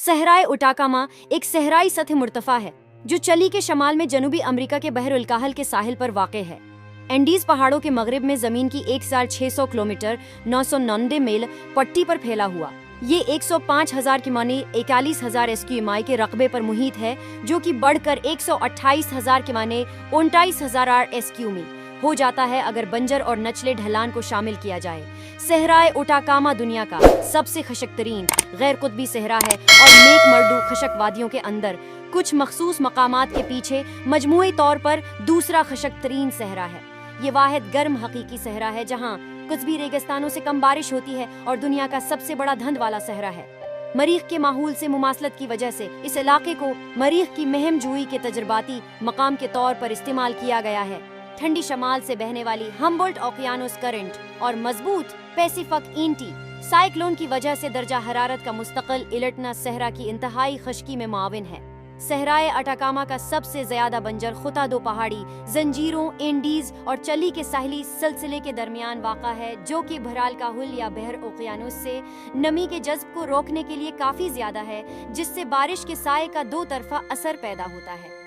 सहराए उटाकामा एक सहराई सतह मुर्तफा है जो चिली के शमाल में जनूबी अमेरिका के बहर उल-काहल के साहिल पर वाक़ है। एंडीज पहाड़ों के मगरिब में ज़मीन की 1600 किलोमीटर 999 मील पट्टी पर फैला हुआ ये 105,000 की माने 41,000 SQMI के रकबे पर मुहित है, जो कि बढ़कर 128,000 के माने 29,000 SQMI हो जाता है अगर बंजर और नचले ढलान को शामिल किया जाए। सहराए उटाकामा दुनिया का सबसे खशक तरीन गैर कुतबी सहरा है और मेक मर्डू खशक वादियों के अंदर कुछ मखसूस मकामात के पीछे मजमूई तौर पर दूसरा खशक तरीन सहरा है। ये वाहिद गर्म हकीकी सहरा है जहाँ कुतबी रेगिस्तानों से कम बारिश होती है और दुनिया का सबसे बड़ा धंध वाला सहरा है। मरीख के माहौल से मुमासलत की वजह से इस इलाके को मरीख की महम जुई के तजर्बाती मकाम के तौर पर इस्तेमाल किया गया है। ठंडी शमाल से बहने वाली हम्बोल्ट ओकियानोस करंट और मजबूत पैसिफिक एंटी साइक्लोन की वजह से दर्जा हरारत का मुस्तकिल इलटना सहरा की इंतहाई खुश्की में मुआविन है। सहराए अटाकामा का सबसे ज्यादा बंजर खुता दो पहाड़ी जंजीरों एंडीज और चिली के साहिली सिलसिले के दरमियान वाक़ा है, जो कि बहराल काहुल या बहर ओकियानोस से नमी के जज्ब को रोकने के लिए काफ़ी ज़्यादा है, जिससे बारिश के साए का दो तरफा असर पैदा होता है।